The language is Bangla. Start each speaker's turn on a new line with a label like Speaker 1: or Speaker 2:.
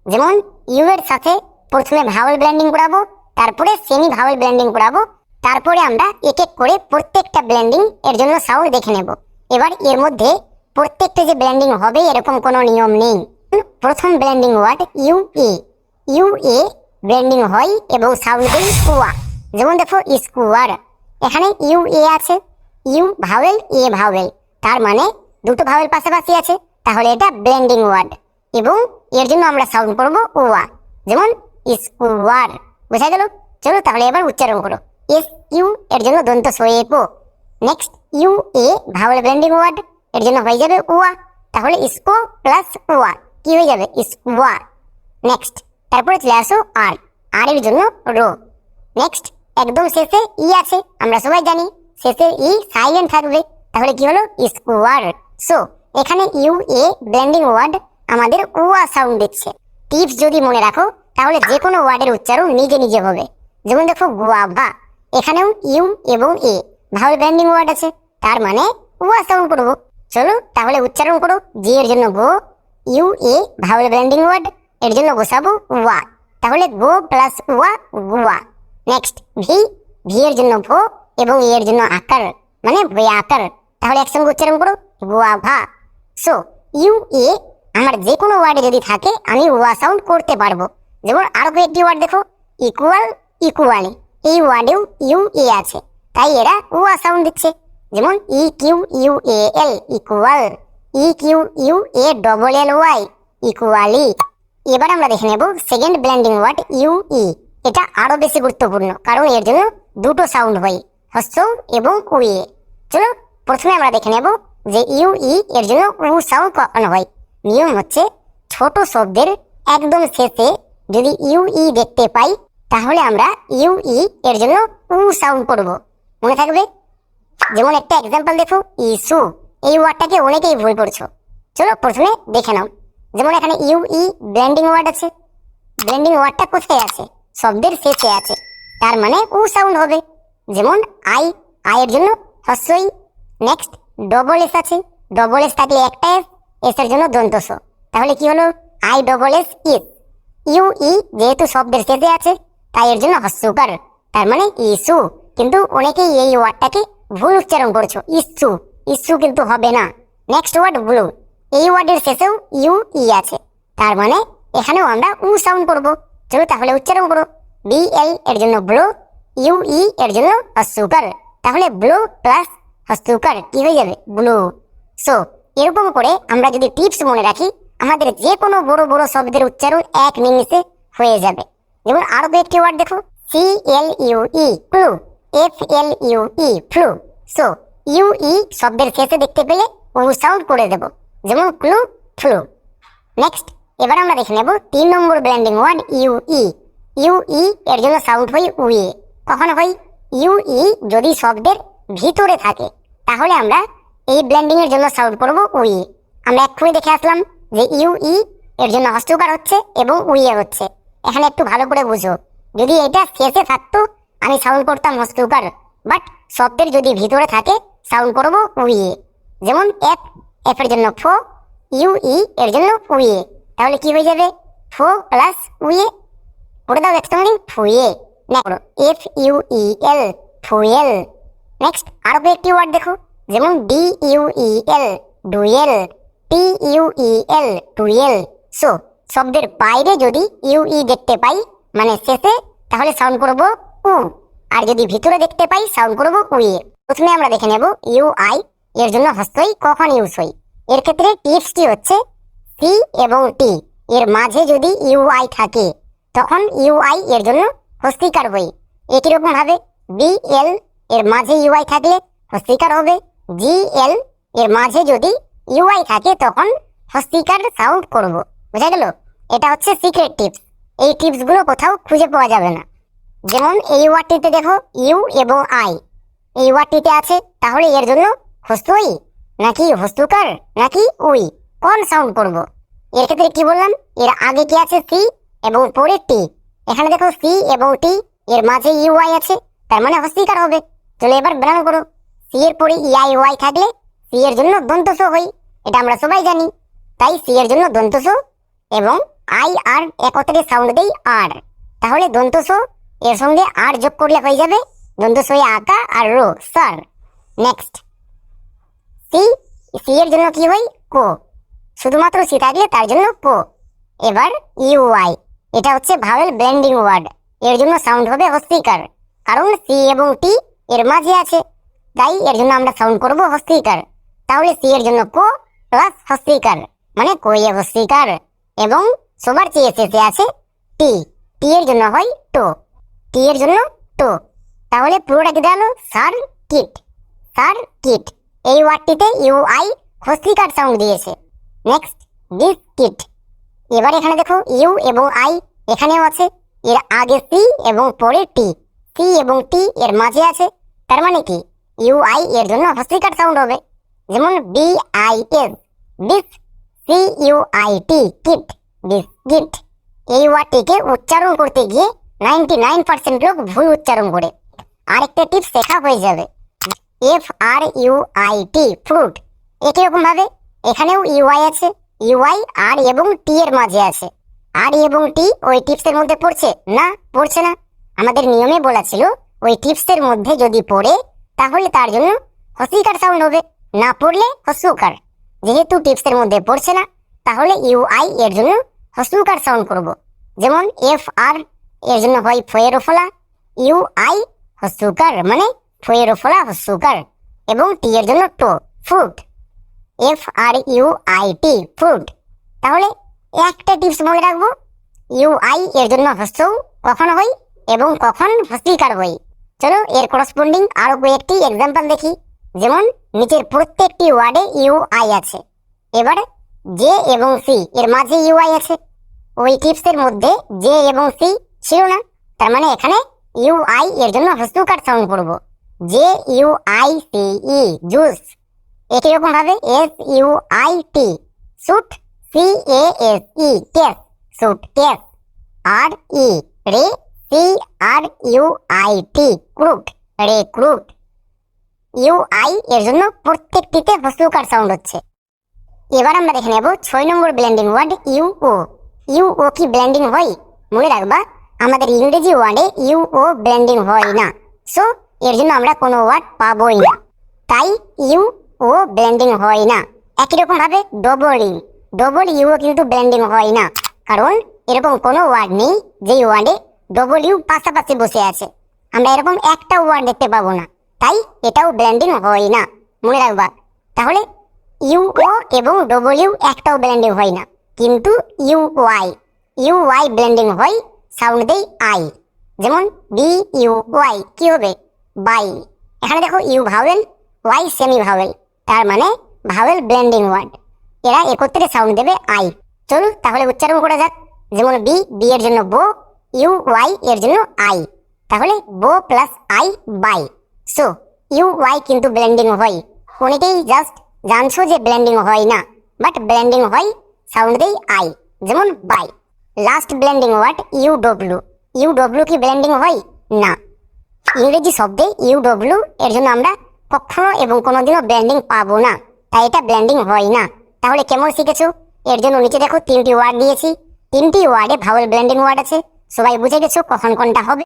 Speaker 1: যেমন ইউ এর সাথে প্রথমে ভাওয়েল ব্লেন্ডিং করাবো, তারপরে সেমি ভাওয়েল ব্লেন্ডিং করাবো, তারপরে আমরা এক এক করে প্রত্যেকটা ব্লেন্ডিং এর জন্য সাউন্ড দেখে নেব। এবার এর মধ্যে প্রত্যেকটা যে ব্লেন্ডিং হবে এরকম কোনো নিয়ম নেই। প্রথম blending word U A, U A blending হয় এবং সাউন্ড দেই কুয়া। যেমন দেখো স্কুয়ার, এখানে ইউ এ আছে, ইউ ভাওয়েল এ ভাওয়েল, তার মানে দুটো ভাওয়েল পাশাপাশি আছে, তাহলে এটা ব্লেন্ডিং ওয়ার্ড এবং এর জন্য আমরা সাউন্ড করব ওয়া। যেমন স্কুয়ার, বোঝা গেল? চলো তাহলে এবার উচ্চারণ করো। এস ইউ এর জন্য দন্ত সোয়েপো। Next U A vowel blending word, এর জন্য হয়ে যাবে ওয়া, তাহলে স্কো প্লাস ওয়া কি হয়ে যাবে স্কুয়া। নেক্সট তারপরে চলে আসো আর, আর এর জন্য রো। নেক্সট একদম শেষে ই আছে, আমরা সবাই জানি শেষে ই সাইলেন্ট থাকবে, তাহলে কি হলো স্কুয়ার। সো এখানে ইউ এ ব্লেন্ডিং ওয়ার্ড আমাদের ওয়া সাউন্ড দিচ্ছে। টিপস যদি মনে রাখো তাহলে যে কোনো ওয়ার্ডের উচ্চারণ নিজে নিজে হবে। যেমন দেখো গুয়াভা, এখানেও ইউ এবং এ ভাওয়েল ব্লেন্ডিং ওয়ার্ড আছে, তার মানে ওয়া সাউন্ড করবো। চলো তাহলে উচ্চারণ করো। জি এর জন্য go, U A vowel blending word, এর জন্য বসাবো ওয়া, তাহলে গো প্লাস ওয়া গুয়া। নেক্সট ভি, ভি এর জন্য ভো এবং ই এর জন্য আকার মানে ভয়াকার, তাহলে একসঙ্গে উচ্চারণ করো গুয়াভা। সো ইউ এ আমার যে কোনো ওয়ার্ডে যদি থাকে আমি ওয়া সাউন্ড করতে পারবো। যেমন আরো কয়েকটি ওয়ার্ড দেখো, ইকুয়াল ইকুয়ালি, এই ওয়ার্ডেও ইউ এ আছে, তাই এরা ওয়া সাউন্ড দিচ্ছে। যেমন E Q U A L equal, E Q U A double L Y equally. এবার আমরা দেখে নেব second blending word U E. এটা আরো বেশি গুরুত্বপূর্ণ কারণ এর জন্য দুটো সাউন্ড হয়, হস্য এবং উয়ে। চলো প্রথমে আমরা দেখে নেব যে ইউ ই এর জন্য উ সাউন্ড কখন হয়। নিয়ম হচ্ছে ছোট শব্দের একদম শেষে যদি ইউ ই দেখতে পাই তাহলে আমরা ইউ ই এর জন্য উ সাউন্ড করব, মনে থাকবে? যেমন একটা এক্সাম্পল দেখো ইস্যু, এই ওয়ার্ডটাকে অনেকেই ভুল করছো। চলো প্রথমে দেখে নাও। যেমন এখানে ইউ ই ব্লেন্ডিং ওয়ার্ড আছে, ব্লেন্ডিং ওয়ার্ডটা কোথায় আছে? শব্দের শেষে আছে, তার মানে উ সাউন্ড হবে। যেমন আই, আয়ের জন্য হস্যই। নেক্সট ডবল এস আছে, ডবল এস থাকলে একটা এস, এস এর জন্য দন্ত স, তাহলে কি হলো I double S is. U E যেহেতু শব্দের শেষে আছে তাই এর জন্য হস্যকার, তার মানে ইস্যু। কিন্তু অনেকেই এই ওয়ার্ডটাকে ভুল উচ্চারণ করছো, ইস্যু, ইস্যু কিন্তু হবে না। নেক্সট ওয়ার্ড ব্লু, এই ওয়ার্ডের শেষেও ইউ ই আছে, তার মানে এখানেও আমরা উ সাউন্ড করব। চলো তাহলে উচ্চারণ করো। বি এল এর জন্য ব্লো, ইউ ই এর জন্য হস্যকার, তাহলে ব্লো প্লাস হস্যকার কি হয়ে যাবে ব্লু। সো এরকম করে আমরা যদি টিপস মনে রাখি আমাদের যে কোনো বড় বড় শব্দের উচ্চারণ এক নিমিষে হয়ে যাবে। যেমন আরো কয়েকটি ওয়ার্ড দেখো, C L U E clue, F L U E flu. So U E শব্দের শেষে দেখতে পেলে উ সাউন্ড করে দেব, যেমন ক্লু ফ্লু। নেক্সট এবার আমরা দেখে নেব 3 নম্বর blending word U E. U E এর জন্য সাউন্ড হয় উয়ে। কখন হয়? ইউ ই যদি শব্দের ভিতরে থাকে তাহলে আমরা এই ব্লেন্ডিং এর জন্য সাউন্ড করব উই। আমরা এক্ষুনি দেখে আসলাম যে ইউ ই এর জন্য হস্যকার হচ্ছে এবং উইয়ে হচ্ছে। এখানে একটু ভালো করে বুঝো, যদি এটা শেষে থাকতো আমি সাউন্ড করতাম হস্যকার, বাট শব্দের যদি ভিতরে থাকে সাউন্ড করব উইয়ে। যেমন এফ, এফ এর জন্য ফো, ইউ ই এর জন্য উইয়ে, তাহলে কি হয়ে যাবে ফো প্লাস উইয়ে। করে দাও একসঙ্গে ফুয়ে। এফ ইউ ই এল ফুয়েল। নেক্সট আরো কয়েকটি ওয়ার্ড দেখো, যেমন ডি ইউ ই এল ডুয়েল, টি ইউ ই এল টুয়েল। সো শব্দের বাইরে যদি ইউ ই দেখতে পাই মানে শেষে তাহলে সাউন্ড করব উ, আর যদি ভিতরে দেখতে পাই সাউন্ড করব উইয়ে। প্রথমে আমরা দেখে নেব ইউ আই এর জন্য হস্তই কখন ইউজ হয়। এর ক্ষেত্রে টিপসটি হচ্ছে সি এবং টি এর মাঝে যদি ইউ আই থাকে তখন ইউ আই এর জন্য হস্তিকার হয়। একই রকম ভাবে বি এল এর মাঝে ইউআই থাকলে হস্তিকার হবে। জি এল এর মাঝে যদি ইউআই থাকে তখন হস্তিকার সাউন্ড করব। বুঝা গেল? এটা হচ্ছে সিক্রেট টিপস, এই টিপস গুলো কোথাও খুঁজে পাওয়া যাবে না। যেমন এই ওয়ার্ডটিতে দেখো ইউ এবং আই, এই ওয়ার্ডটিতে আছে, তাহলে এর জন্য হস্তই নাকি হস্তুকার নাকি উই, কোন সাউন্ড করব? এর ক্ষেত্রে কি বললাম, এর আগে কি আছে সি এবং পরে টি। এখানে দেখো সি এবং টি এর মাঝে ইউআই আছে, তার মানে হস্তিকার হবে। চলো এবার ব্যায়াম করো। সি এর পরে ইআই ওয়াই থাকলে সি এর জন্য দন্তস হয়, এটা আমরা সবাই জানি। তাই সি এর জন্য দন্তস এবং আই আর একত্রে সাউন্ড দেই আর, তাহলে দন্ত সো এর সঙ্গে আর যোগ করলে হয়ে যাবে দন্ত সই আকা আর রো, স্যার। নেক্সট সি, সি এর জন্য কি হয় কো, শুধুমাত্র সি থাকলে তার জন্য কো। এবার ইউ আই, এটা হচ্ছে ভাওয়েল ব্লেন্ডিং ওয়ার্ড, এর জন্য সাউন্ড হবে হস্তিকার, কারণ সি এবং টি এর মাঝে আছে, তাই এর জন্য আমরা সাউন্ড করব হস্তিকার। তাহলে সি এর জন্য কো প্লাস হস্তিকার, মানে কইয়ে হস্তিকার। এবং সবার চেয়ে শেষে আছে টি, টি এর জন্য হয় টো, টি এর জন্য টো। তাহলে পুরোটা কি দাঁড়ালো সার কিট, সার কিট। এই ওয়ার্ডটিতে ইউ আই হস্তিকার সাউন্ড দিয়েছে। নেক্সট বিস্কিট, এবার এখানে দেখো ইউ এবং আই এখানেও আছে, এর আগে সি এবং পরে টি, সি এবং টি এর মাঝে আছে, তার মানে কি ইউ আই এর জন্য হস্তিকার সাউন্ড হবে, যেমন B I S bis, C U I T kit, biscuit. এই ওয়ার্ডটিকে উচ্চারণ করতে গিয়ে 99% লোক ভুল উচ্চারণ করে। আরেকটা টিপস শেখা হয়ে যাবে, F R U I T fruit, একই রকম ভাবে এখানেও ইউআই আছে, ইউআই আর এবং টি এর মাঝে আছে। আর এবং টি ওই টিপসের মধ্যে পড়ছে না, পড়ছে না। আমাদের নিয়মে বলা ছিল ওই টিপসের মধ্যে যদি পড়ে তাহলে তার জন্য হস্যিকার সাউন্ড হবে, না পড়লে হস্যকার। যেহেতু টিপসের মধ্যে পড়ছে না তাহলে ইউআই এর জন্য হস্যকার সাউন্ড করব। যেমন এফ আর এর জন্য হয় ফয়েরোফলা, ইউআই হস্যকার মানে ফয়েরোফলা হস্যকার, এবং টি এর জন্য টো fruit, F R U I T fruit. তাহলে একটা টিপস মনে রাখবো, ইউআই এর জন্য হস্য কখন হয় এবং কখন হস্যিকার হয়। চলো এর করসপন্ডিং আরো কয়েকটি এক্সাম্পল দেখি। যেমন নিচের প্রত্যেকটি ওয়ার্ডে ইউআই আছে, এবার জে এবং সি এর মাঝে ইউআই আছে। ওই টিপসের মধ্যে জে এবং সি ছিল না, তার মানে এখানে ইউআই এর জন্য হস্যকার সাউন্ড করব, J U I C E juice. একই রকম ভাবে S U I T suit, C A S E case, suitcase. R E ray, C R U I T cruit, recruit. U I এর জন্য প্রত্যেকটিতে হস্যকার সাউন্ড হচ্ছে। এবার আমরা দেখে নেব 6 নম্বর blending word U O. U O কি ব্লেন্ডিং হয় মনে রাখবা, আমাদের ইংরেজি ওয়ার্ডে ইউ ও ব্লেন্ডিং হয় না, সো এর জন্য আমরা কোনো ওয়ার্ড পাবোই না, তাই ইউ ও ব্লেন্ডিং হয় না। একই রকম ভাবে ডবল ইউ, ডবল ইউ ও কিন্তু ব্লেন্ডিং হয় না, কারণ এরকম কোনো ওয়ার্ড নেই যেই ওয়ার্ডে ডবল ইউ পাশাপাশি বসে আছে। আমরা এরকম একটা ওয়ার্ড দেখতে পাবো না, তাই এটাও ব্লেন্ডিং হয় না, মনে রাখবা। তাহলে ইউ ও এবং ডবল ইউ একটাও ব্লেন্ডিং হয় না, কিন্তু ইউ ওয়াই ব্লেন্ডিং হয়, সাউন্ড দেই আই। যেমন বি ইউ ওয়াই কি হবে বাই। এখানে দেখো U vowel, Y semi vowel, তার মানে ভাওয়েল ব্লেন্ডিং ওয়ার্ড, এরা একত্রে সাউন্ড দেবে আই। চলো তাহলে উচ্চারণ করা যাক। যেমন বি, বি এর জন্য বো, ইউ ওয়াই এর জন্য আই, তাহলে বো plus I buy. So U Y কিন্তু ব্লেন্ডিং হয়, অনেকেই জাস্ট জানছো যে ব্লেন্ডিং হয় না, বাট ব্লেন্ডিং হয়, সাউন্ড দেই আই, যেমন buy. Last blending word U W. U W কি ব্লেন্ডিং হয় না, ইংরেজি শব্দে ইউ ডব্লিউ এর জন্য আমরা কখনো এবং কোনোদিনও ব্লেন্ডিং পাবো না, তাই এটা ব্লেন্ডিং হয় না। তাহলে কেমন শিখেছো? এর জন্য নিচে দেখো 3টি ওয়ার্ড দিয়েছি, 3টি ওয়ার্ডে ভাওয়েল ব্লেন্ডিং ওয়ার্ড আছে, সবাই বুঝে গেছো কখন কোনটা হবে।